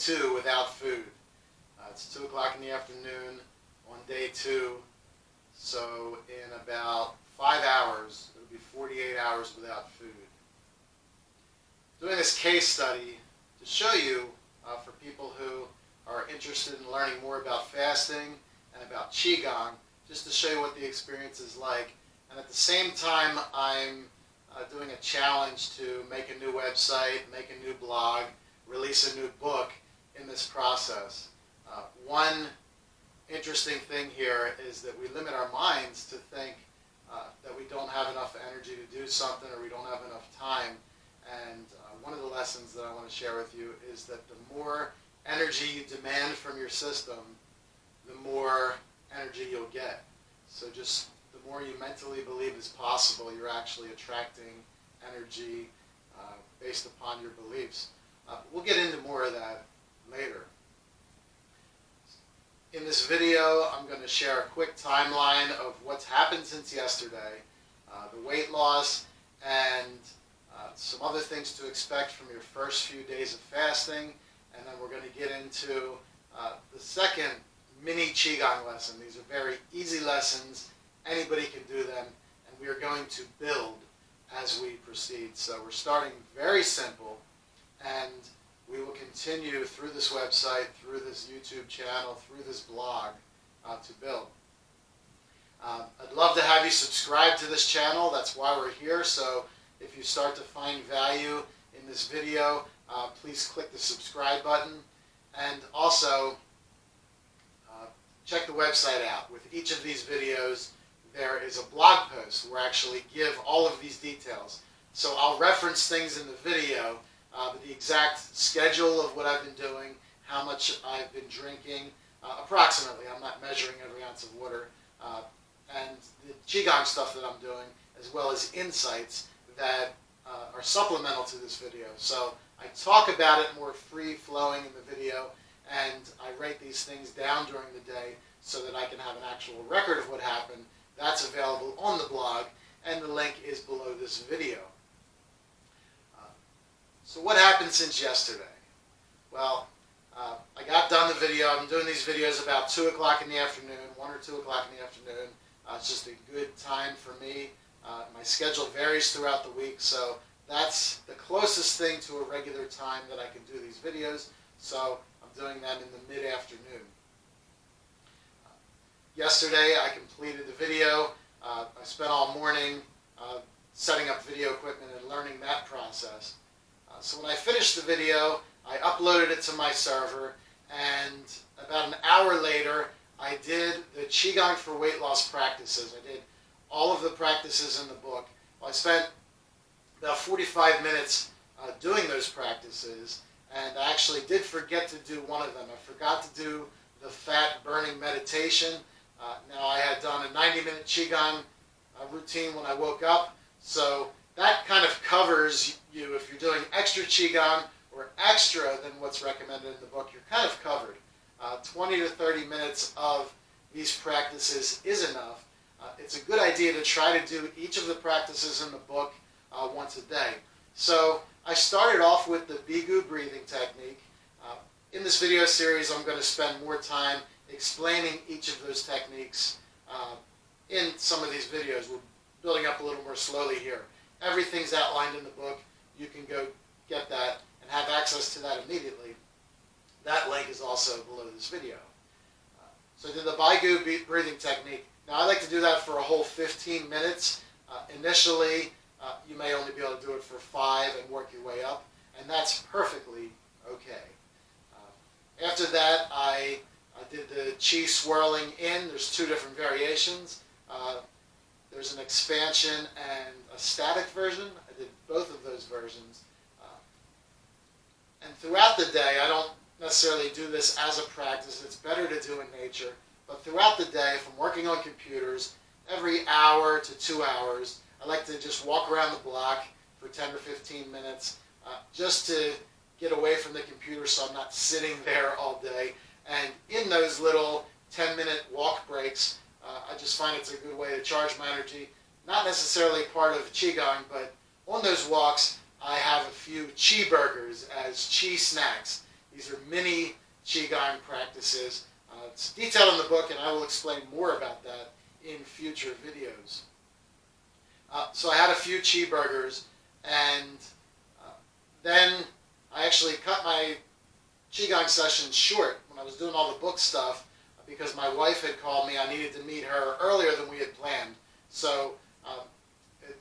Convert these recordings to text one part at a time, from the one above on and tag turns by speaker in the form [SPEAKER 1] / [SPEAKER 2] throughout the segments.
[SPEAKER 1] 2 without food. It's 2 o'clock in the afternoon on day 2. So in about 5 hours, it'll be 48 hours without food. Doing this case study to show you, for people who are interested in learning more about fasting and about Qigong, just to show you what the experience is like. And at the same time, I'm doing a challenge to make a new website, make a new blog, release a new book in this process. One interesting thing here is that we limit our minds to think that we don't have enough energy to do something, or we don't have enough time. And one of the lessons that I want to share with you is that the more energy you demand from your system, the more energy you'll get. So just the more you mentally believe is possible, you're actually attracting energy based upon your beliefs. We'll get into more of that later. In this video, I'm going to share a quick timeline of what's happened since yesterday, the weight loss, and some other things to expect from your first few days of fasting, and then we're going to get into the second mini Qigong lesson. These are very easy lessons. Anybody can do them, and we are going to build as we proceed. So we're starting very simple, and we will continue through this website, through this YouTube channel, through this blog to build. I'd love to have you subscribe to this channel. That's why we're here. So if you start to find value in this video, please click the subscribe button. And also, check the website out. With each of these videos, there is a blog post where I actually give all of these details. So I'll reference things in the video, but the exact schedule of what I've been doing, how much I've been drinking, approximately, I'm not measuring every ounce of water, and the Qigong stuff that I'm doing, as well as insights that are supplemental to this video. So I talk about it more free-flowing in the video, and I write these things down during the day so that I can have an actual record of what happened. That's available on the blog, and the link is below this video. So what happened since yesterday? Well, I got done the video. I'm doing these videos about 2 o'clock in the afternoon, 1 or 2 o'clock in the afternoon. It's just a good time for me. My schedule varies throughout the week, so that's the closest thing to a regular time that I can do these videos. So I'm doing them in the mid-afternoon. Yesterday I completed the video. I spent all morning setting up video equipment and learning that process. So when I finished the video, I uploaded it to my server, and about an hour later I did the Qigong for weight loss practices. I did all of the practices in the book. Well, I spent about 45 minutes doing those practices, and I actually did forget to do one of them. I forgot to do the fat burning meditation. Now I had done a 90-minute Qigong routine when I woke up, so that kind of covers you. If you're doing extra Qigong or extra than what's recommended in the book, you're kind of covered. 20 to 30 minutes of these practices is enough. It's a good idea to try to do each of the practices in the book once a day. So I started off with the Bigu breathing technique. In this video series, I'm going to spend more time explaining each of those techniques in some of these videos. We're building up a little more slowly here. Everything's outlined in the book. You can go get that and have access to that immediately. That link is also below this video. So I did the Bigu breathing technique. Now I like to do that for a whole 15 minutes. Initially, you may only be able to do it for 5 and work your way up, and that's perfectly okay. After that, I did the Qi swirling in. There's 2 different variations. There's an expansion and a static version. I did both of those versions. And throughout the day, I don't necessarily do this as a practice. It's better to do in nature. But throughout the day, if I'm working on computers, every hour to 2 hours, I like to just walk around the block for 10 or 15 minutes just to get away from the computer so I'm not sitting there all day. And in those little 10-minute walk breaks, I just find it's a good way to charge my energy. Not necessarily part of Qigong, but on those walks, I have a few Qi burgers as Qi snacks. These are mini Qigong practices. It's detailed in the book, and I will explain more about that in future videos. So I had a few cheeseburgers, and then I actually cut my Qigong session short when I was doing all the book stuff because my wife had called me. I needed to meet her earlier than we had planned. So it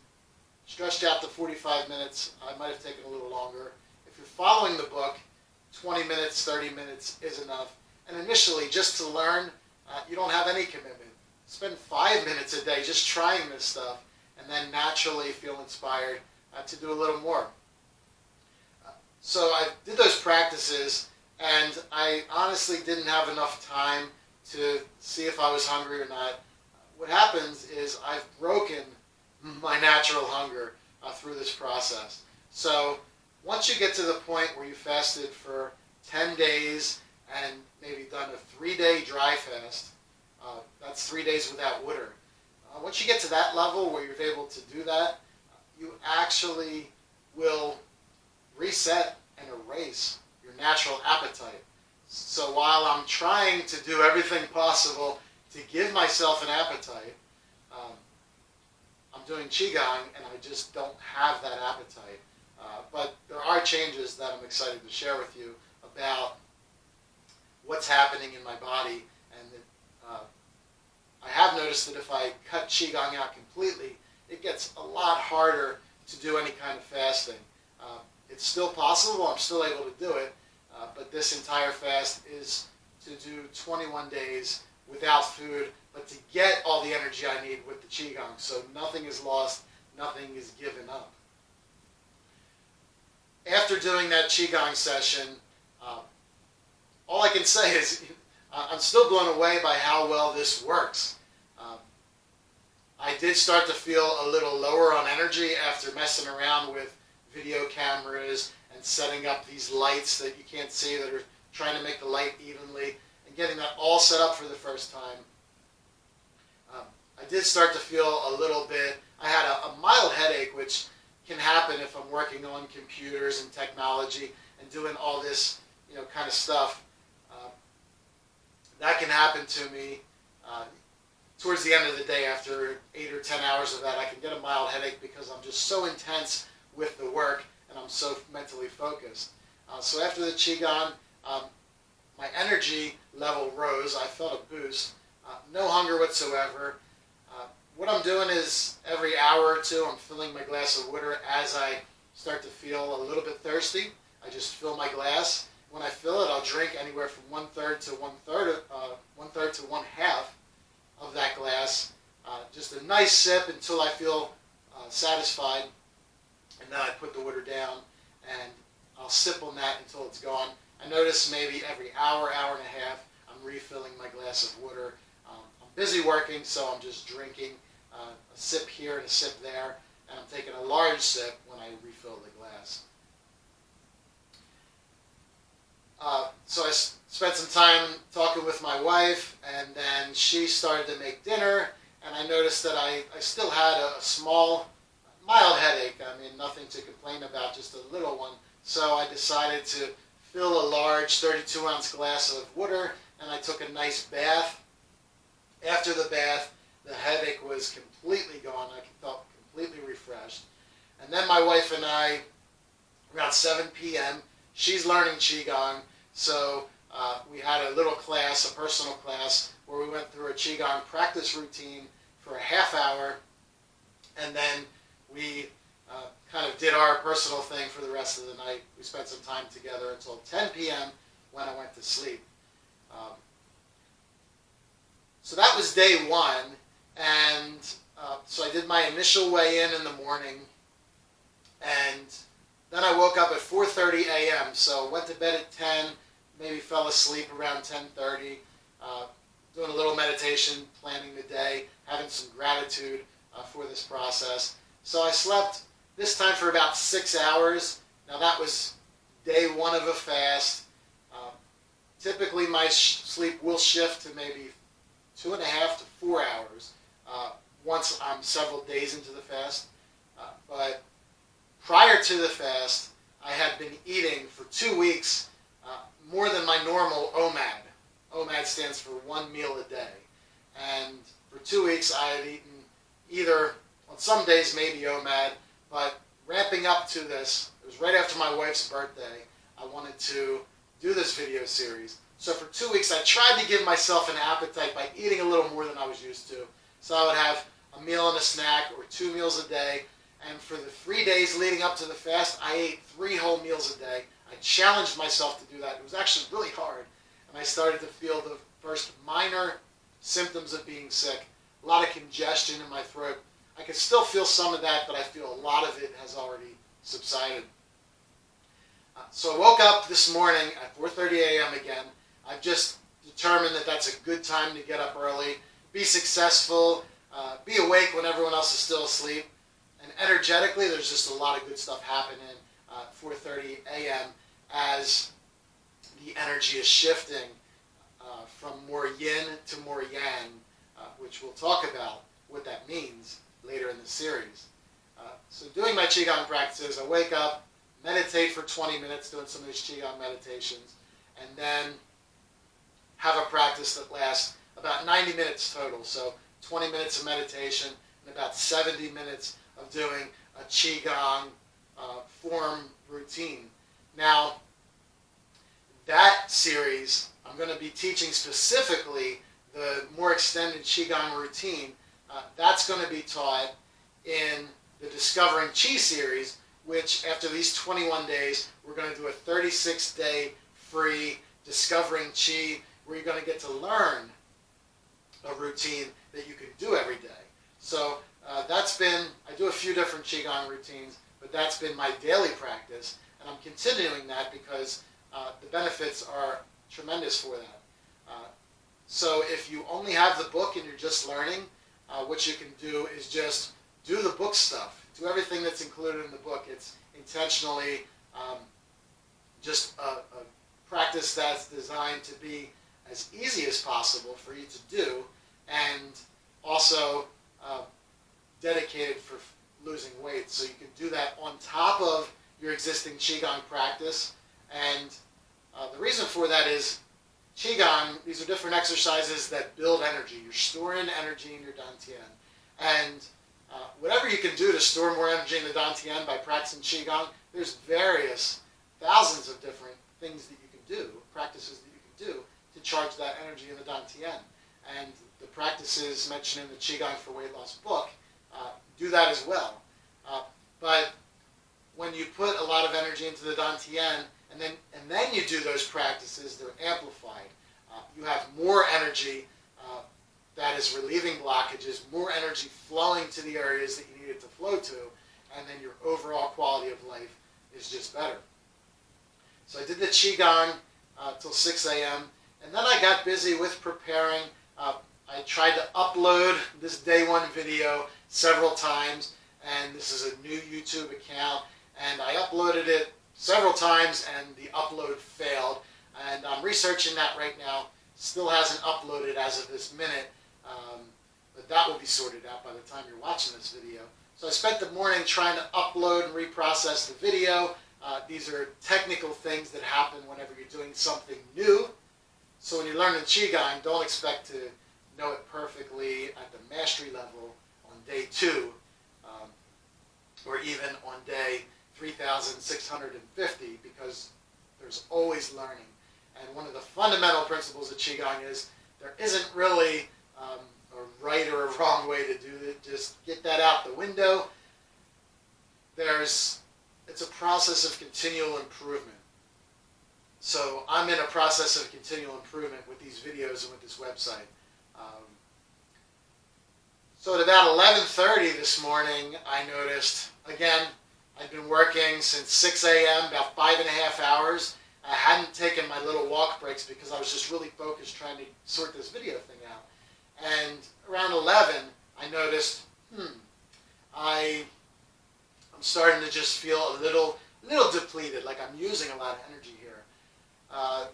[SPEAKER 1] stretched out to 45 minutes. I might have taken a little longer. If you're following the book, 20 minutes, 30 minutes is enough. And initially, just to learn, you don't have any commitment. Spend 5 minutes a day just trying this stuff, and then naturally feel inspired to do a little more. So I did those practices, and I honestly didn't have enough time to see if I was hungry or not. What happens is I've broken my natural hunger through this process. So once you get to the point where you fasted for 10 days and maybe done a 3-day dry fast, that's 3 days without water. Once you get to that level where you're able to do that, you actually will reset and erase your natural appetite. So while I'm trying to do everything possible to give myself an appetite, I'm doing Qigong and I just don't have that appetite. But there are changes that I'm excited to share with you about what's happening in my body, and that, I have noticed that if I cut Qigong out completely, it gets a lot harder to do any kind of fasting. It's still possible, I'm still able to do it, but this entire fast is to do 21 days without food, but to get all the energy I need with the Qigong. So nothing is lost, nothing is given up. After doing that Qigong session, all I can say is I'm still blown away by how well this works. I did start to feel a little lower on energy after messing around with video cameras and setting up these lights that you can't see that are trying to make the light evenly and getting that all set up for the first time. I did start to feel a little bit, I had a mild headache, which can happen if I'm working on computers and technology and doing all this, kind of stuff. That can happen to me towards the end of the day. After 8 or 10 hours of that, I can get a mild headache because I'm just so intense with the work and I'm so mentally focused. So after the Qigong, my energy level rose. I felt a boost. No hunger whatsoever. What I'm doing is every hour or two I'm filling my glass of water. As I start to feel a little bit thirsty, I just fill my glass. When I fill it, I'll drink anywhere from 1/3 to 1/3 to 1/2 of that glass. Just a nice sip until I feel satisfied, and then I put the water down and I'll sip on that until it's gone. I notice maybe every hour, hour and a half, I'm refilling my glass of water. I'm busy working, so I'm just drinking a sip here and a sip there, and I'm taking a large sip when I refill the glass. So I spent some time talking with my wife, and then she started to make dinner, and I noticed that I still had a small, mild headache. I mean, nothing to complain about, just a little one. So I decided to fill a large 32-ounce glass of water, and I took a nice bath. After the bath, the headache was completely gone. I felt completely refreshed. And then my wife and I, around 7 p.m., she's learning Qigong, so we had a little class, a personal class, where we went through a Qigong practice routine for a half hour, and then we kind of did our personal thing for the rest of the night. We spent some time together until 10 p.m. when I went to sleep. So that was day one, and so I did my initial weigh-in the morning, and then I woke up at 4:30 a.m., so went to bed at 10, maybe fell asleep around 10:30, doing a little meditation, planning the day, having some gratitude for this process. So I slept this time for about 6 hours. Now that was day one of a fast. Typically my sleep will shift to maybe 2.5 to 4 hours once I'm several days into the fast. But prior to the fast, I had been eating for 2 weeks more than my normal OMAD. OMAD stands for 1 meal a day. And for 2 weeks I had eaten either, on some days maybe OMAD, but ramping up to this, it was right after my wife's birthday, I wanted to do this video series. So for 2 weeks I tried to give myself an appetite by eating a little more than I was used to. So I would have a meal and a snack, or 2 meals a day. And for the 3 days leading up to the fast, I ate 3 whole meals a day. I challenged myself to do that. It was actually really hard. And I started to feel the first minor symptoms of being sick. A lot of congestion in my throat. I can still feel some of that, but I feel a lot of it has already subsided. So I woke up this morning at 4:30 a.m. again. I've just determined that that's a good time to get up early, be successful, be awake when everyone else is still asleep. And energetically, there's just a lot of good stuff happening at 4:30 a.m. as the energy is shifting from more yin to more yang, which we'll talk about what that means later in the series. So doing my Qigong practices, I wake up, meditate for 20 minutes, doing some of these Qigong meditations, and then have a practice that lasts about 90 minutes total. So 20 minutes of meditation and about 70 minutes of doing a Qigong form routine. Now, that series, I'm going to be teaching specifically the more extended Qigong routine. That's going to be taught in the Discovering Qi series, which after these 21 days, we're going to do a 36-day free Discovering Qi, where you're going to get to learn a routine that you can do every day. So that's been, I do a few different Qigong routines, but that's been my daily practice, and I'm continuing that because the benefits are tremendous for that. So if you only have the book and you're just learning, what you can do is just do the book stuff. Do everything that's included in the book. It's intentionally just a practice that's designed to be as easy as possible for you to do, and also dedicated for losing weight. So you can do that on top of your existing Qigong practice. And the reason for that is Qigong, these are different exercises that build energy. You're storing energy in your dantian. And whatever you can do to store more energy in the dantian by practicing Qigong, there's various thousands of different things that you can do, practices that you can do to charge that energy in the dantian. And the practices mentioned in the Qigong for Weight Loss book do that as well. But when you put a lot of energy into the dantian, and then you do those practices, they're amplified. You have more energy that is relieving blockages, more energy flowing to the areas that you need it to flow to, and then your overall quality of life is just better. So I did the Qigong till 6 a.m., and then I got busy with preparing. I tried to upload this day one video several times, and this is a new YouTube account, and I uploaded it several times and the upload failed, and I'm researching that right now. Still hasn't uploaded as of this minute, but that will be sorted out by the time you're watching this video. So I spent the morning trying to upload and reprocess the video. These are technical things that happen whenever you're doing something new. So when you learn in Qigong, don't expect to know it perfectly at the mastery level on day 2, or even on day 3,650, because there's always learning. And one of the fundamental principles of Qigong is there isn't really a right or a wrong way to do it. Just get that out the window. It's a process of continual improvement. So I'm in a process of continual improvement with these videos and with this website. So at about 11:30 this morning, I noticed, again, I'd been working since 6 a.m., about 5.5 hours. I hadn't taken my little walk breaks because I was just really focused trying to sort this video thing out. And around 11, I noticed, I'm starting to just feel a little depleted, like I'm using a lot of energy here.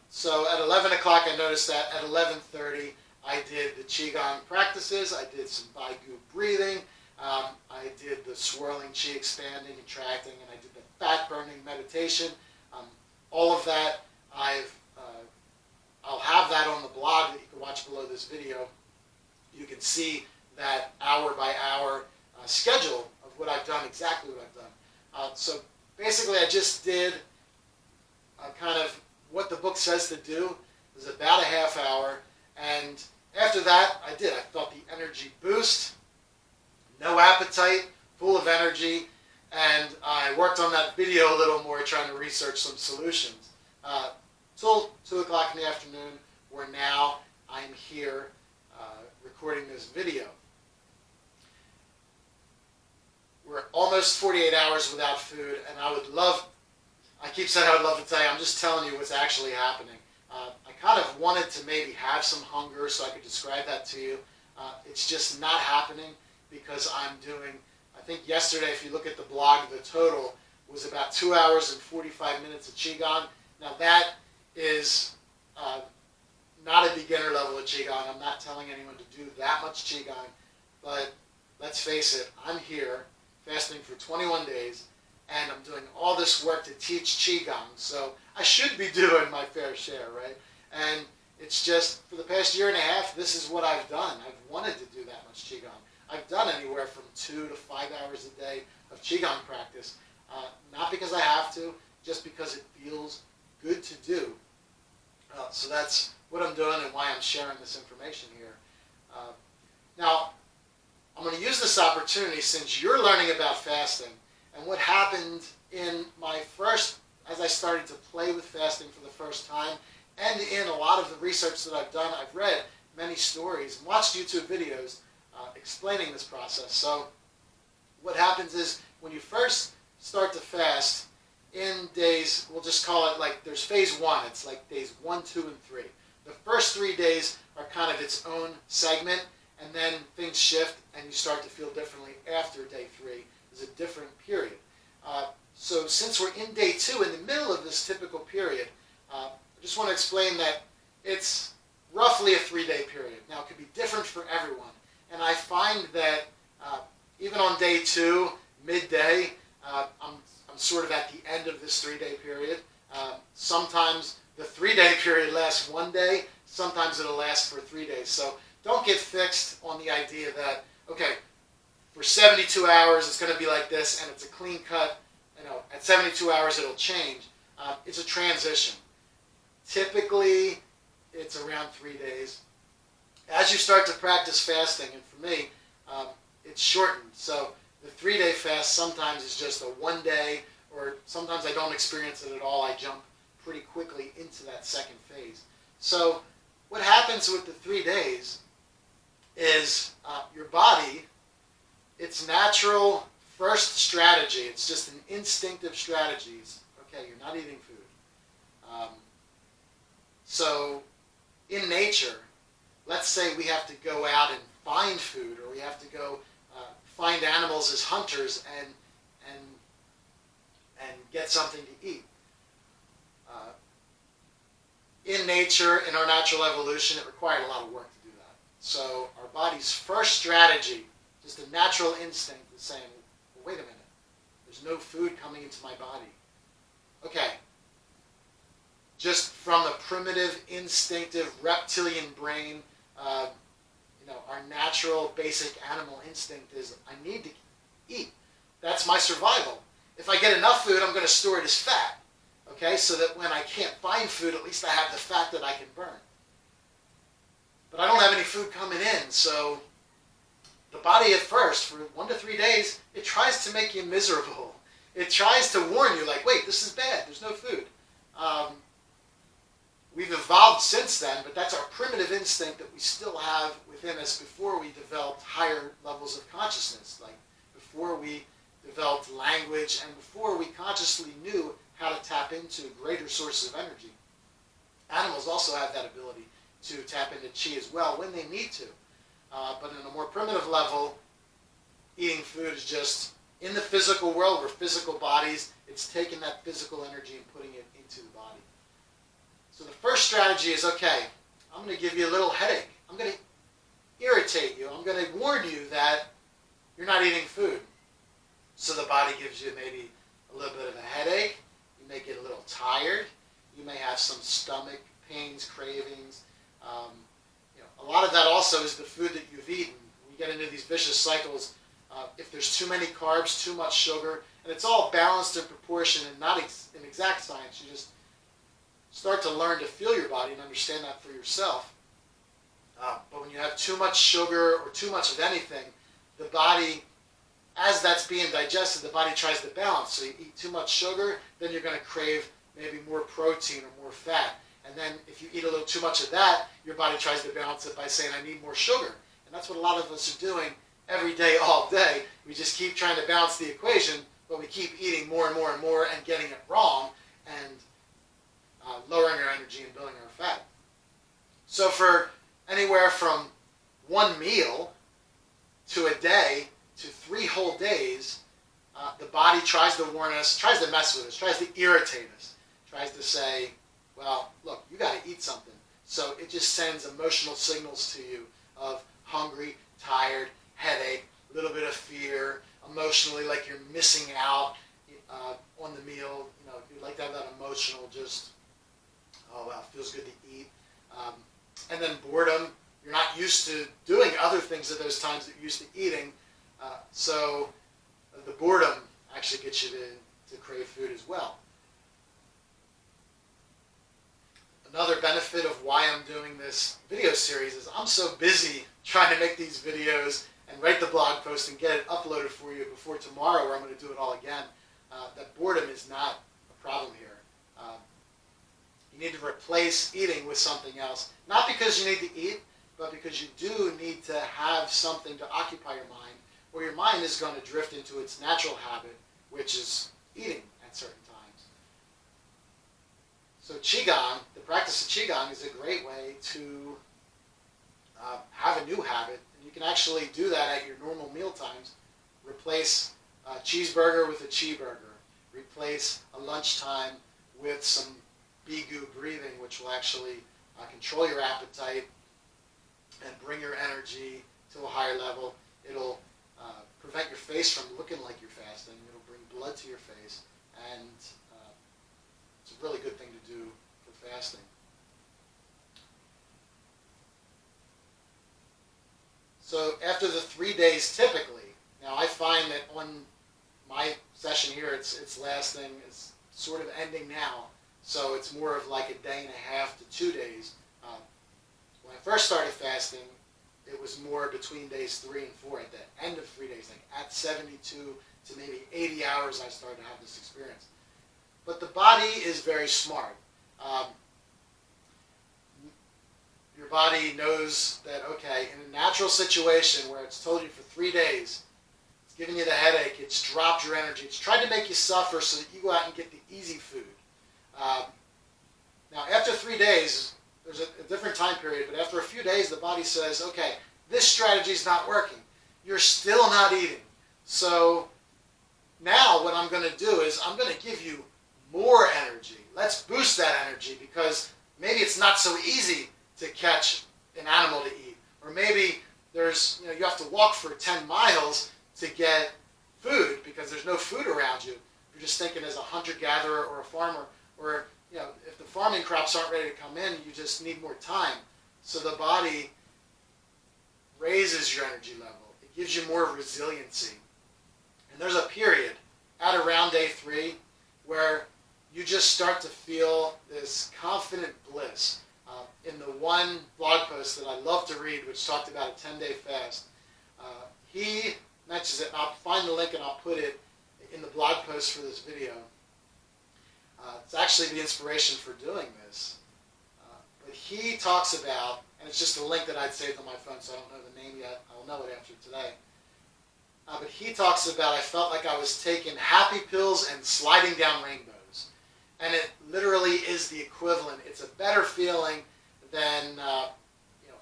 [SPEAKER 1] So at 11 o'clock, I noticed that. At 11:30, I did the Qigong practices. I did some Baigu breathing. I did the swirling Qi expanding, contracting, and I did the fat burning meditation. All of that I've I'll have that on the blog that you can watch below this video. You can see that hour by hour schedule of what I've done, exactly what I've done. So basically I just did kind of what the book says to do. It was about a half hour, and after that I felt the energy boost, no appetite, full of energy, and I worked on that video a little more, trying to research some solutions. Till 2 o'clock in the afternoon, where now I'm here recording this video. We're almost 48 hours without food, and I keep saying I would love to tell you, I'm just telling you what's actually happening. I kind of wanted to maybe have some hunger so I could describe that to you. It's just not happening because I'm doing, I think yesterday, if you look at the blog, the total was about 2 hours and 45 minutes of Qigong. Now that is not a beginner level of Qigong. I'm not telling anyone to do that much Qigong, but let's face it, I'm here fasting for 21 days, and I'm doing all this work to teach Qigong, so I should be doing my fair share, right? And it's just, for the past year and a half, this is what I've done. I've wanted to do that much Qigong. I've done anywhere from 2 to 5 hours a day of Qigong practice, not because I have to, just because it feels good to do. So that's what I'm doing and why I'm sharing this information here. Now, I'm going to use this opportunity, since you're learning about fasting, and what happened in my first, as I started to play with fasting for the first time, and in a lot of the research that I've done, I've read many stories and watched YouTube videos explaining this process. So what happens is, when you first start to fast, in days, we'll just call it, like, there's phase 1, it's like days 1, 2, and 3. The first 3 days are kind of its own segment, and then things shift and you start to feel differently after day 3. Is a different period. So since we're in day 2, in the middle of this typical period, I just want to explain that it's roughly a 3-day period. Now, it could be different for everyone, and I find that even on day 2, midday, I'm sort of at the end of this 3-day period. Sometimes the 3-day period lasts 1 day, sometimes it'll last for 3 days. So don't get fixed on the idea that, okay, for 72 hours it's going to be like this and it's a clean cut, at 72 hours it'll change. It's a transition. Typically it's around 3 days. As you start to practice fasting, and for me, it's shortened. So the 3-day fast sometimes is just a 1 day, or sometimes I don't experience it at all. I jump pretty quickly into that second phase. So what happens with the 3 days is your body, its natural first strategy, it's just an instinctive strategy. It's, okay, you're not eating food. So in nature, let's say we have to go out and find food, or we have to go find animals as hunters and get something to eat. In nature, in our natural evolution, it required a lot of work to do that. So our body's first strategy, just a natural instinct, is saying, well, wait a minute, there's no food coming into my body. Okay, just from the primitive, instinctive, reptilian brain, our natural, basic animal instinct is, I need to eat. That's my survival. If I get enough food, I'm going to store it as fat. Okay, so that when I can't find food, at least I have the fat that I can burn. But I don't have any food coming in, so the body at first, for 1 to 3 days, it tries to make you miserable. It tries to warn you, like, wait, this is bad, there's no food. We've evolved since then, but that's our primitive instinct that we still have within us before we developed higher levels of consciousness, like before we developed language and before we consciously knew how to tap into greater sources of energy. Animals also have that ability to tap into chi as well when they need to. But in a more primitive level, eating food is just, in the physical world, we're physical bodies, it's taking that physical energy and putting it into the body. So the first strategy is, okay, I'm going to give you a little headache. I'm going to irritate you. I'm going to warn you that you're not eating food. So the body gives you maybe a little bit of a headache. You may get a little tired. You may have some stomach pains, cravings. A lot of that also is the food that you've eaten. We get into these vicious cycles. If there's too many carbs, too much sugar, and it's all balanced in proportion and not in exact science. You just start to learn to feel your body and understand that for yourself. But when you have too much sugar or too much of anything, the body, as that's being digested, the body tries to balance. So you eat too much sugar, then you're going to crave maybe more protein or more fat. And then if you eat a little too much of that, your body tries to balance it by saying, I need more sugar. And that's what a lot of us are doing every day, all day. We just keep trying to balance the equation, but we keep eating more and more and more and getting it wrong and lowering our energy and building our fat. So for anywhere from one meal to a day to 3 whole days, the body tries to warn us, tries to mess with us, tries to irritate us, tries to say, well, look, you got to eat something. So it just sends emotional signals to you of hungry, tired, headache, a little bit of fear, emotionally like you're missing out on the meal. You like to have that emotional just, oh, wow, it feels good to eat. And then boredom. You're not used to doing other things at those times that you're used to eating. So the boredom actually gets you to crave food as well. Another benefit of why I'm doing this video series is I'm so busy trying to make these videos and write the blog post and get it uploaded for you before tomorrow, where I'm going to do it all again. That boredom is not a problem here. You need to replace eating with something else. Not because you need to eat, but because you do need to have something to occupy your mind, or your mind is going to drift into its natural habit, which is eating at certain times. So Qigong, the practice of Qigong, is a great way to have a new habit. And you can actually do that at your normal meal times. Replace a cheeseburger with a cheeseburger. Replace a lunchtime with some Bigu breathing, which will actually control your appetite and bring your energy to a higher level. It'll prevent your face from looking like you're fasting. It'll bring blood to your face, and it's a really good thing to do for fasting. So after the 3 days, typically, now I find that on my session here, it's lasting, it's sort of ending now, so it's more of like a day and a half to 2 days. When I first started fasting, it was more between days 3 and 4. At the end of 3 days, like at 72 to maybe 80 hours, I started to have this experience. But the body is very smart. Your body knows that, okay, in a natural situation where it's told you for 3 days, it's giving you the headache, it's dropped your energy, it's tried to make you suffer so that you go out and get the easy food. Now, after 3 days, there's a different time period, but after a few days, the body says, okay, this strategy is not working. You're still not eating. So now what I'm going to do is I'm going to give you more energy. Let's boost that energy, because maybe it's not so easy to catch an animal to eat. Or maybe there's, you have to walk for 10 miles to get food because there's no food around you. You're just thinking as a hunter-gatherer or a farmer, or if the farming crops aren't ready to come in, you just need more time. So the body raises your energy level. It gives you more resiliency. And there's a period at around day 3 where you just start to feel this confident bliss. In the one blog post that I love to read, which talked about a 10-day fast, he mentions it. I'll find the link and I'll put it in the blog post for this video. It's actually the inspiration for doing this. But he talks about, and it's just a link that I'd saved on my phone, so I don't know the name yet. I'll know it after today. But he talks about, I felt like I was taking happy pills and sliding down rainbows. And it literally is the equivalent. It's a better feeling than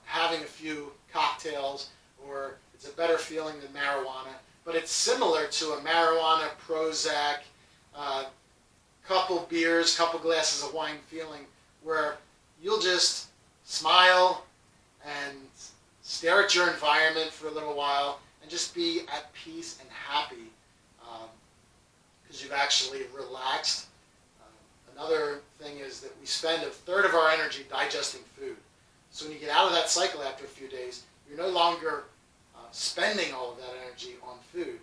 [SPEAKER 1] having a few cocktails, or it's a better feeling than marijuana. But it's similar to a marijuana, Prozac, couple beers, couple glasses of wine feeling, where you'll just smile and stare at your environment for a little while and just be at peace and happy because you've actually relaxed. Another thing is that we spend a third of our energy digesting food. So when you get out of that cycle after a few days, you're no longer spending all of that energy on food.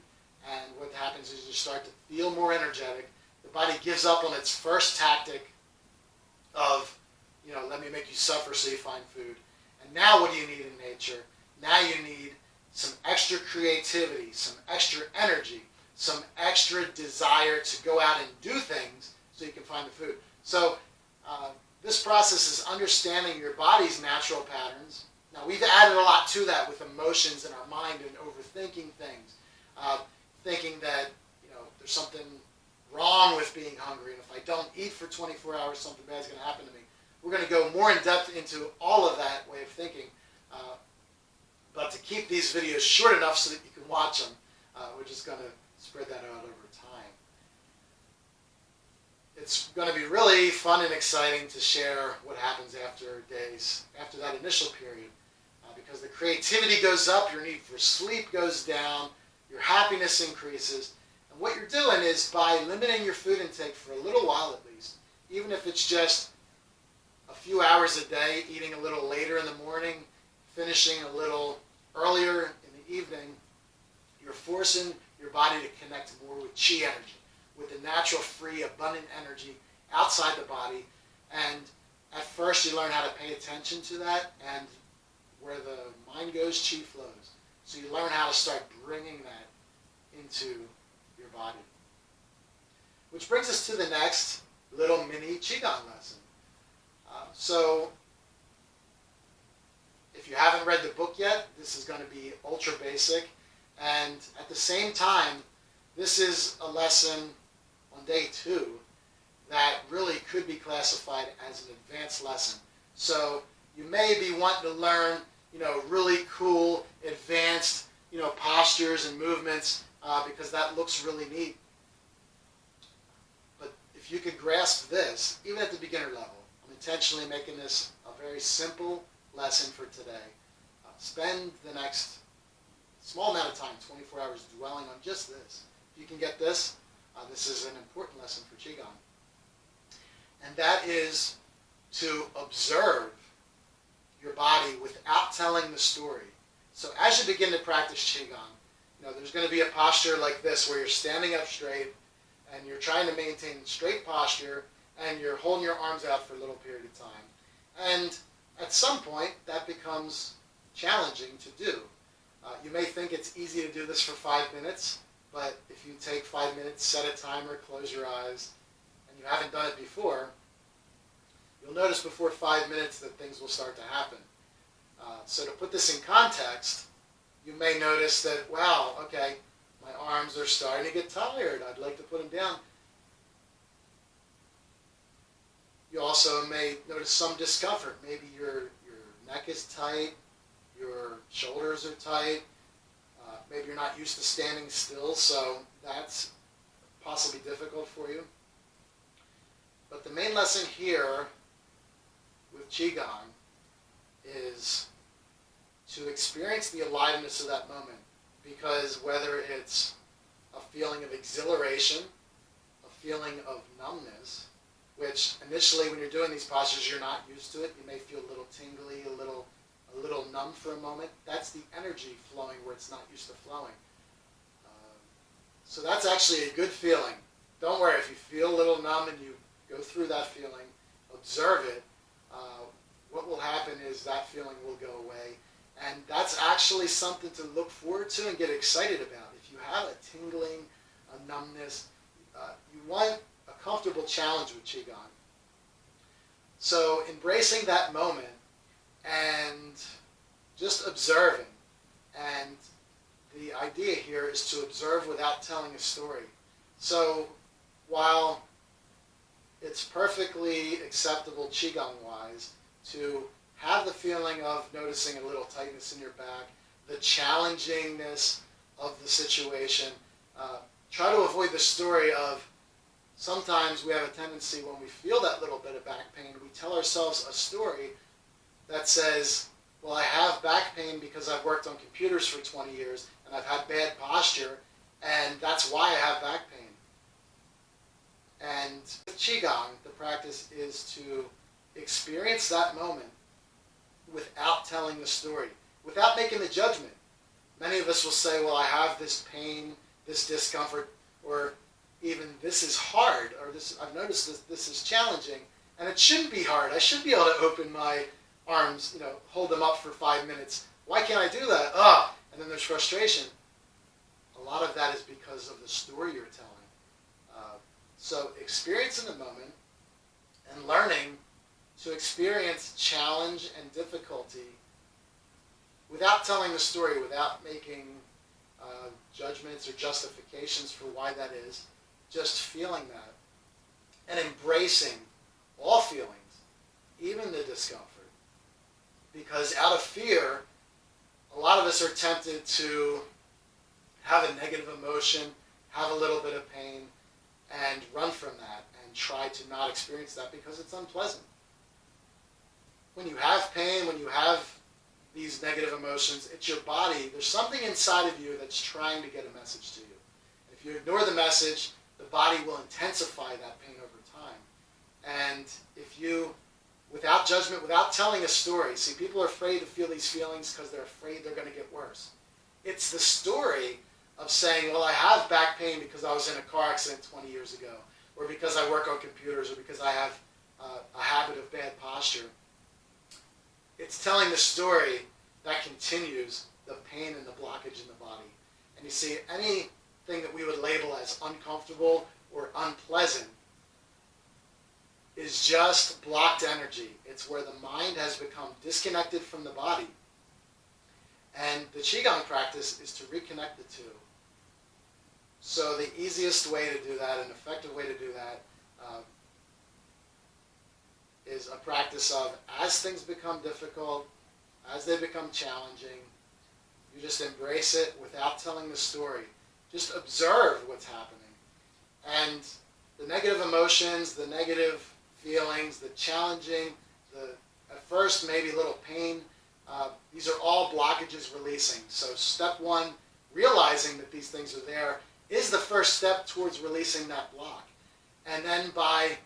[SPEAKER 1] And what happens is you start to feel more energetic. The body gives up on its first tactic of, let me make you suffer so you find food. And now what do you need in nature? Now you need some extra creativity, some extra energy, some extra desire to go out and do things so you can find the food. So this process is understanding your body's natural patterns. Now we've added a lot to that with emotions in our mind and overthinking things, thinking that there's something wrong with being hungry, and if I don't eat for 24 hours, something bad is going to happen to me. We're going to go more in depth into all of that way of thinking, but to keep these videos short enough so that you can watch them, we're just going to spread that out over time. It's going to be really fun and exciting to share what happens after that initial period, because the creativity goes up, your need for sleep goes down, your happiness increases. And what you're doing is, by limiting your food intake for a little while at least, even if it's just a few hours a day, eating a little later in the morning, finishing a little earlier in the evening, you're forcing your body to connect more with Qi energy, with the natural, free, abundant energy outside the body. And at first you learn how to pay attention to that, and where the mind goes, Qi flows. So you learn how to start bringing that into your body. Which brings us to the next little mini Qigong lesson. So if you haven't read the book yet, this is going to be ultra basic. And at the same time, this is a lesson on day 2 that really could be classified as an advanced lesson. So you may be wanting to learn, really cool, advanced, postures and movements because that looks really neat. But if you could grasp this, even at the beginner level, I'm intentionally making this a very simple lesson for today. Spend the next small amount of time, 24 hours, dwelling on just this. If you can get this, this is an important lesson for Qigong. And that is to observe your body without telling the story. So as you begin to practice Qigong, there's going to be a posture like this where you're standing up straight and you're trying to maintain straight posture and you're holding your arms out for a little period of time. And at some point that becomes challenging to do. You may think it's easy to do this for 5 minutes, but if you take 5 minutes, set a timer, close your eyes, and you haven't done it before, you'll notice before 5 minutes that things will start to happen. So to put this in context, you may notice that, wow, okay, my arms are starting to get tired. I'd like to put them down. You also may notice some discomfort. Maybe your neck is tight, your shoulders are tight, maybe you're not used to standing still, so that's possibly difficult for you. But the main lesson here with Qigong is to experience the aliveness of that moment, because whether it's a feeling of exhilaration, a feeling of numbness, which initially when you're doing these postures you're not used to it, you may feel a little tingly, a little numb for a moment. That's the energy flowing where it's not used to flowing. So that's actually a good feeling. Don't worry if you feel a little numb and you go through that feeling, observe it. What will happen is that feeling will go away. And that's actually something to look forward to and get excited about. If you have a tingling, a numbness, you want a comfortable challenge with Qigong. So embracing that moment and just observing. And the idea here is to observe without telling a story. So while it's perfectly acceptable Qigong-wise to have the feeling of noticing a little tightness in your back, the challengingness of the situation, try to avoid the story of, sometimes we have a tendency when we feel that little bit of back pain, we tell ourselves a story that says, well, I have back pain because I've worked on computers for 20 years and I've had bad posture, and that's why I have back pain. And with Qigong, the practice is to experience that moment without telling the story, without making the judgment. Many of us will say, well, I have this pain, this discomfort, or even this is hard, or this, I've noticed this is challenging, and it shouldn't be hard. I should be able to open my arms, hold them up for 5 minutes. Why can't I do that? And then there's frustration. A lot of that is because of the story you're telling. So experiencing the moment and learning to experience challenge and difficulty without telling the story, without making judgments or justifications for why that is, just feeling that and embracing all feelings, even the discomfort. Because out of fear, a lot of us are tempted to have a negative emotion, have a little bit of pain, and run from that and try to not experience that because it's unpleasant. When you have pain, when you have these negative emotions, it's your body. There's something inside of you that's trying to get a message to you. If you ignore the message, the body will intensify that pain over time. And if you, without judgment, without telling a story, see, people are afraid to feel these feelings because they're afraid they're going to get worse. It's the story of saying, well, I have back pain because I was in a car accident 20 years ago, or because I work on computers, or because I have a habit of bad posture. It's telling the story that continues the pain and the blockage in the body. And you see, anything that we would label as uncomfortable or unpleasant is just blocked energy. It's where the mind has become disconnected from the body. And the Qigong practice is to reconnect the two. So the easiest way to do that, an effective way to do that, is a practice of, as things become difficult, as they become challenging, you just embrace it without telling the story. Just observe what's happening. And the negative emotions, the negative feelings, the challenging, at first maybe a little pain, these are all blockages releasing. So step one, realizing that these things are there, is the first step towards releasing that block. And then I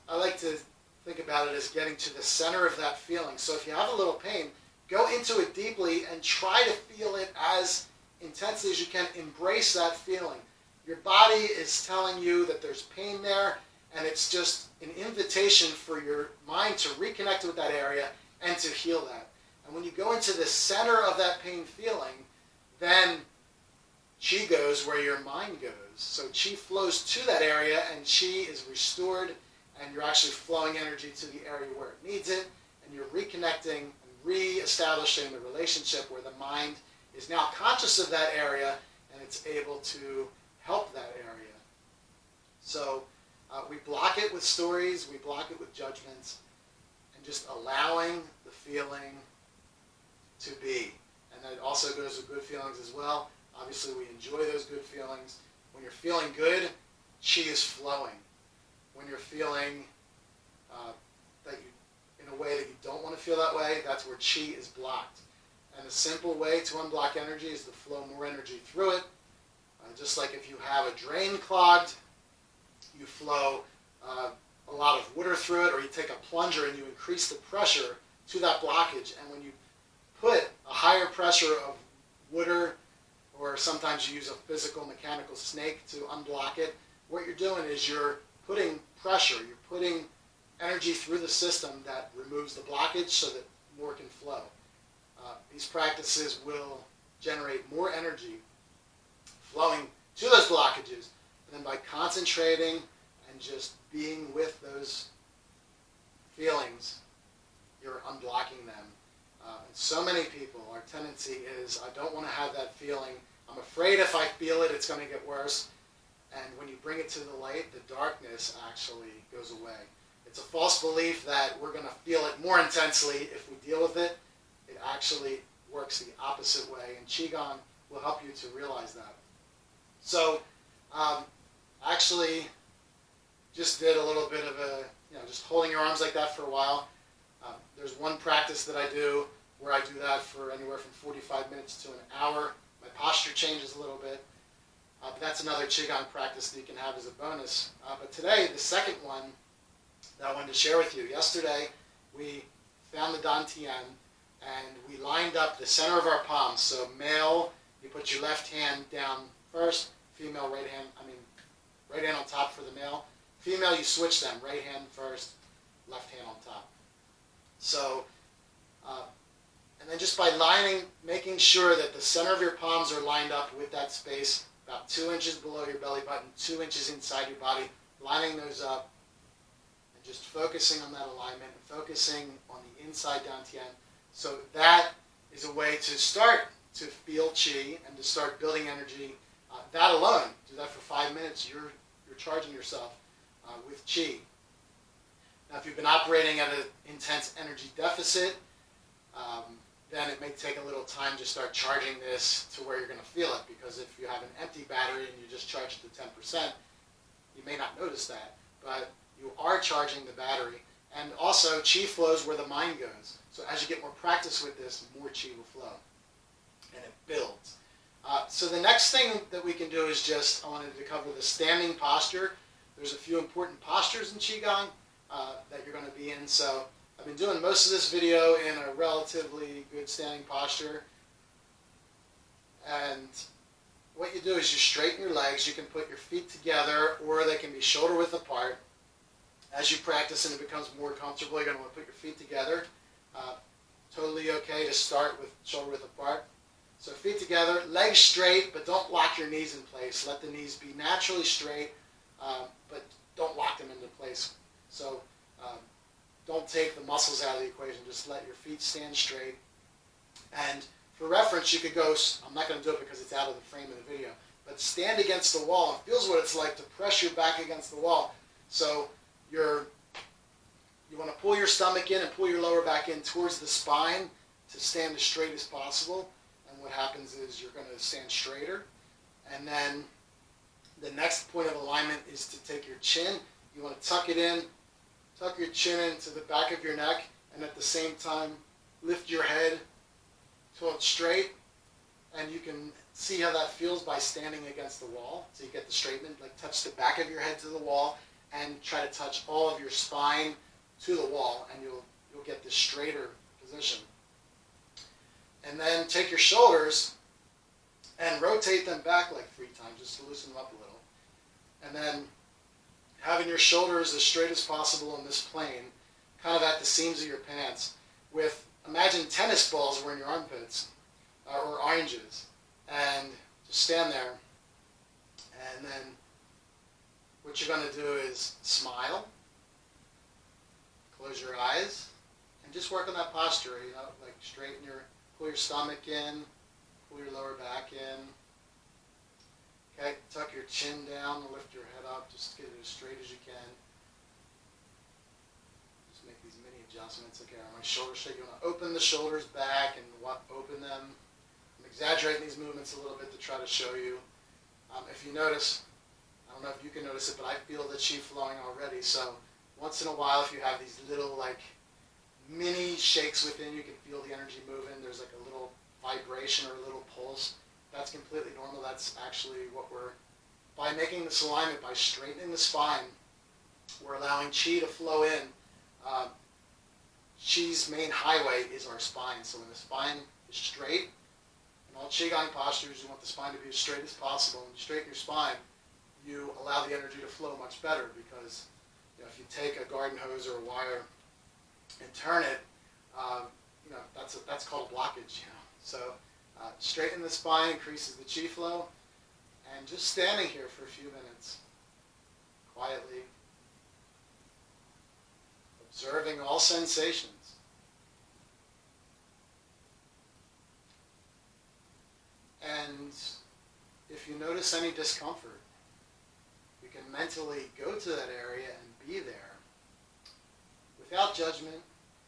[SPEAKER 1] like to think about it as getting to the center of that feeling. So if you have a little pain, go into it deeply and try to feel it as intensely as you can. Embrace that feeling. Your body is telling you that there's pain there, and it's just an invitation for your mind to reconnect with that area and to heal that. And when you go into the center of that pain feeling, then Qi goes where your mind goes. So Qi flows to that area, and Qi is restored, and you're actually flowing energy to the area where it needs it, and you're reconnecting and re-establishing the relationship where the mind is now conscious of that area, and it's able to help that area. So we block it with stories, we block it with judgments, and just allowing the feeling to be. And that also goes with good feelings as well. Obviously, we enjoy those good feelings. When you're feeling good, Qi is flowing. When you're feeling that you, in a way that you don't want to feel that way, that's where Qi is blocked. And a simple way to unblock energy is to flow more energy through it. Just like if you have a drain clogged, you flow a lot of water through it, or you take a plunger and you increase the pressure to that blockage. And when you put a higher pressure of water, or sometimes you use a physical mechanical snake to unblock it, what you're doing is you're putting pressure, you're putting energy through the system that removes the blockage so that more can flow. These practices will generate more energy flowing to those blockages, and then by concentrating and just being with those feelings, you're unblocking them. And so many people, our tendency is, I don't want to have that feeling. I'm afraid if I feel it, it's going to get worse. And when you bring it to the light, the darkness actually goes away. It's a false belief that we're going to feel it more intensely if we deal with it. It actually works the opposite way, and Qigong will help you to realize that. So, actually, just did a little bit of a, just holding your arms like that for a while. There's one practice that I do where I do that for anywhere from 45 minutes to an hour. My posture changes a little bit. But that's another Qigong practice that you can have as a bonus. But today, the second one that I wanted to share with you. Yesterday, we found the Dantian, and we lined up the center of our palms. So male, you put your left hand down first, female right hand on top for the male. Female, you switch them, right hand first, left hand on top. So, and then just by making sure that the center of your palms are lined up with that space, about 2 inches below your belly button, 2 inches inside your body, lining those up, and just focusing on that alignment, and focusing on the inside Dantian. So that is a way to start to feel Qi and to start building energy. That alone, do that for 5 minutes, you're charging yourself with Qi. Now, if you've been operating at an intense energy deficit, then it may take a little time to start charging this to where you're going to feel it, because if you have an empty battery and you just charge it to 10%, you may not notice that, but you are charging the battery. And also, Qi flows where the mind goes. So as you get more practice with this, more Qi will flow, and it builds. So the next thing that we can do is I wanted to cover the standing posture. There's a few important postures in Qigong that you're going to be in. So I've been doing most of this video in a relatively good standing posture. And what you do is you straighten your legs. You can put your feet together, or they can be shoulder width apart. As you practice and it becomes more comfortable, you're going to want to put your feet together. Totally okay to start with shoulder width apart. So feet together, legs straight, but don't lock your knees in place. Let the knees be naturally straight, but don't lock them into place. So don't take the muscles out of the equation. Just let your feet stand straight. And for reference, you could go, I'm not going to do it because it's out of the frame of the video, but stand against the wall and feels what it's like to press your back against the wall. So you want to pull your stomach in and pull your lower back in towards the spine to stand as straight as possible. And what happens is you're going to stand straighter. And then the next point of alignment is to take your chin. You want to tuck it in, tuck your chin into the back of your neck, and at the same time lift your head till it's straight. And you can see how that feels by standing against the wall. So you get the straightment, like touch the back of your head to the wall and try to touch all of your spine to the wall, and you'll get this straighter position. And then take your shoulders and rotate them back like 3 times just to loosen them up a little. And then having your shoulders as straight as possible in this plane, kind of at the seams of your pants, with, imagine tennis balls were in your armpits, or oranges, and just stand there. And then what you're going to do is smile, close your eyes, and just work on that posture, like pull your stomach in, pull your lower back in. Okay, tuck your chin down, lift your head up, just get it as straight as you can. Just make these mini adjustments. Okay, on my shoulder straight, you want to open the shoulders back and open them. I'm exaggerating these movements a little bit to try to show you. If you notice, I don't know if you can notice it, but I feel the Qi flowing already. So once in a while, if you have these little mini shakes within, you can feel the energy moving. There's like a little vibration or a little pulse. That's completely normal. That's actually what by making this alignment, by straightening the spine, we're allowing Qi to flow in. Qi's main highway is our spine. So when the spine is straight, in all Qigong postures, you want the spine to be as straight as possible. When you straighten your spine, you allow the energy to flow much better, because if you take a garden hose or a wire and turn it, that's called a blockage. So straighten the spine increases the Qi flow, and just standing here for a few minutes, quietly, observing all sensations. And if you notice any discomfort, you can mentally go to that area and be there without judgment,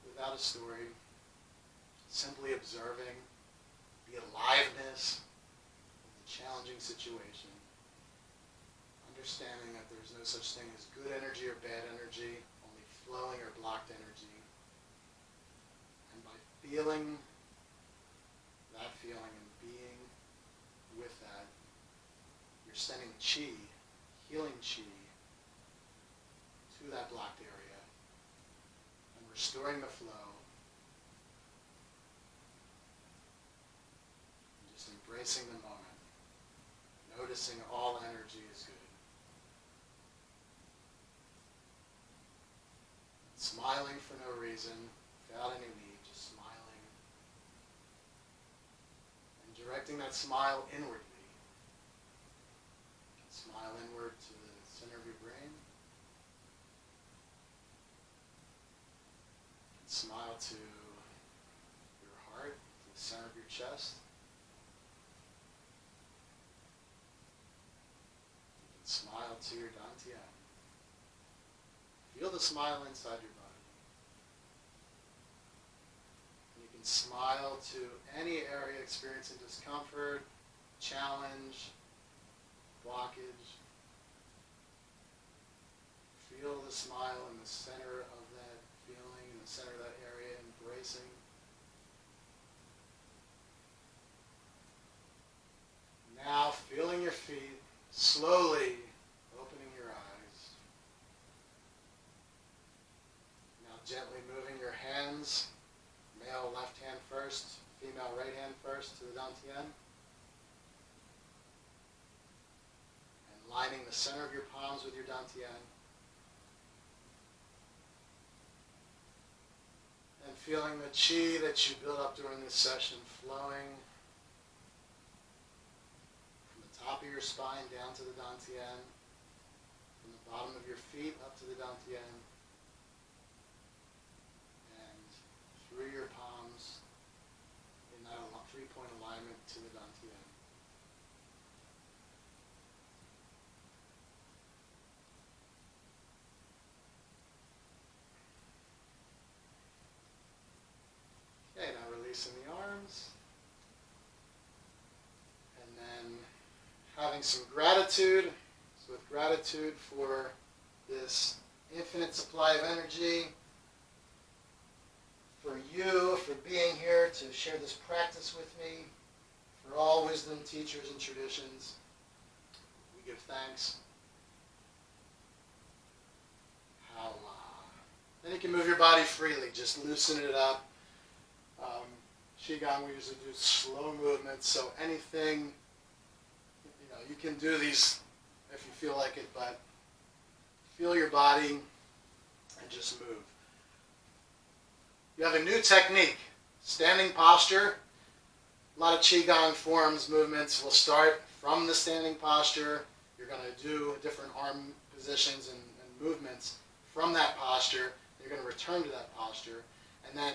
[SPEAKER 1] without a story, simply observing the aliveness of the challenging situation, understanding that there's no such thing as good energy or bad energy, only flowing or blocked energy. And by feeling that feeling and being with that, you're sending Qi, healing Qi, to that blocked area, restoring the flow. And just embracing the moment. Noticing all energy is good. Smiling for no reason, without any need, just smiling. And directing that smile inwardly. Smile inward to the center of your brain. And smile to your heart, to the center of your chest. And smile to your dantian. Feel the smile inside your body. And you can smile to any area experiencing discomfort, challenge, blockage. Feel the smile in the center of that feeling, in the center of that area, embracing. Now, feeling your feet, slowly opening your eyes. Now, gently moving your hands, male left hand first, female right hand first to the dantian. Lining the center of your palms with your dantian. And feeling the qi that you build up during this session flowing from the top of your spine down to the dantian, from the bottom of your feet up to the dantian, and through your palms in that three-point alignment to the dantian. Okay, now releasing the arms. And then having some gratitude. So with gratitude for this infinite supply of energy, for you, for being here to share this practice with me, for all wisdom, teachers, and traditions, we give thanks. Hala. Then you can move your body freely, just loosen it up. Qigong, we usually do slow movements, so anything, you can do these if you feel like it, but feel your body and just move. You have a new technique, standing posture. A lot of Qigong forms, movements will start from the standing posture. You're going to do different arm positions and movements from that posture. You're going to return to that posture, and then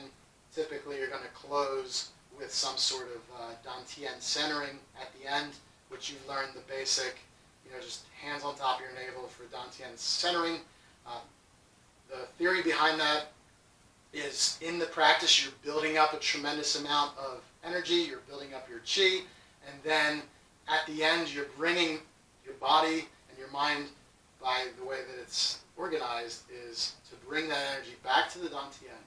[SPEAKER 1] typically you're going to close with some sort of dantian centering at the end, which you've learned the basic, just hands on top of your navel for dantian centering. The theory behind that is in the practice you're building up a tremendous amount of energy, you're building up your qi, and then at the end you're bringing your body and your mind, by the way that it's organized, is to bring that energy back to the dantian,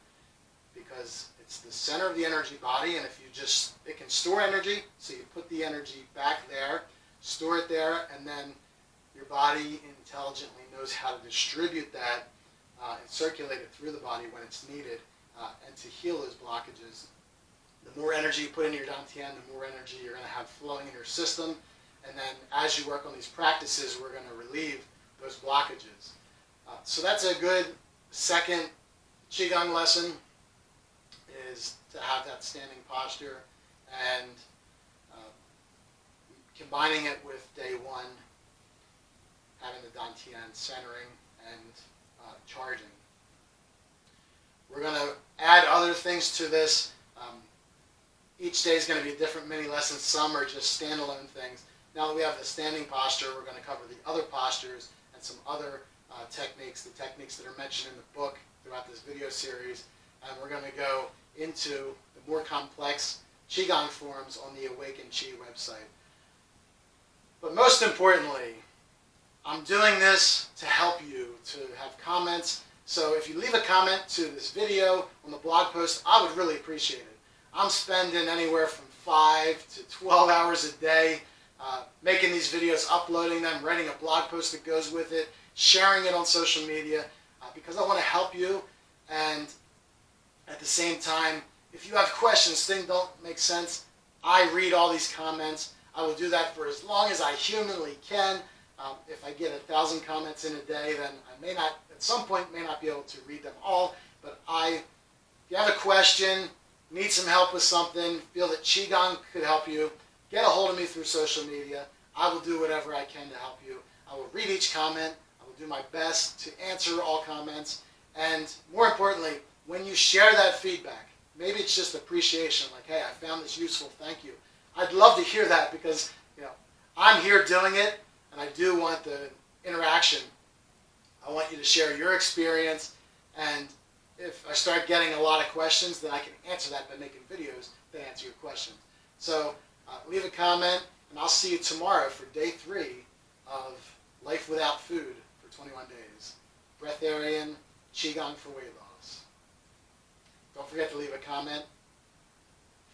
[SPEAKER 1] because it's the center of the energy body, and if you it can store energy, so you put the energy back there, store it there, and then your body intelligently knows how to distribute that and circulate it through the body when it's needed, and to heal those blockages. The more energy you put into your dantian, the more energy you're going to have flowing in your system, and then as you work on these practices, we're going to relieve those blockages. So that's a good second Qigong lesson, is to have that standing posture, and combining it with day one, having the dantian centering and charging. We're going to add other things to this. Each day is going to be a different mini lesson. Some are just standalone things. Now that we have the standing posture, we're going to cover the other postures and some other techniques, the techniques that are mentioned in the book throughout this video series. And we're going to go into the more complex Qigong forms on the Awaken Qi website. But most importantly, I'm doing this to help you, to have comments. So if you leave a comment to this video on the blog post, I would really appreciate it. I'm spending anywhere from 5 to 12 hours a day making these videos, uploading them, writing a blog post that goes with it, sharing it on social media, because I want to help you. And At the same time, if you have questions, things don't make sense, I read all these comments. I will do that for as long as I humanly can. If I get 1,000 comments in a day, then I may not, at some point, may not be able to read them all. But if you have a question, need some help with something, feel that Qigong could help you, get a hold of me through social media. I will do whatever I can to help you. I will read each comment. I will do my best to answer all comments. And more importantly, when you share that feedback, maybe it's just appreciation, like, hey, I found this useful, thank you. I'd love to hear that because, I'm here doing it, and I do want the interaction. I want you to share your experience, and if I start getting a lot of questions, then I can answer that by making videos that answer your questions. So leave a comment, and I'll see you tomorrow for day 3 of Life Without Food for 21 days. Breatharian, Qigong for weight loss. Don't forget to leave a comment.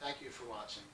[SPEAKER 1] Thank you for watching.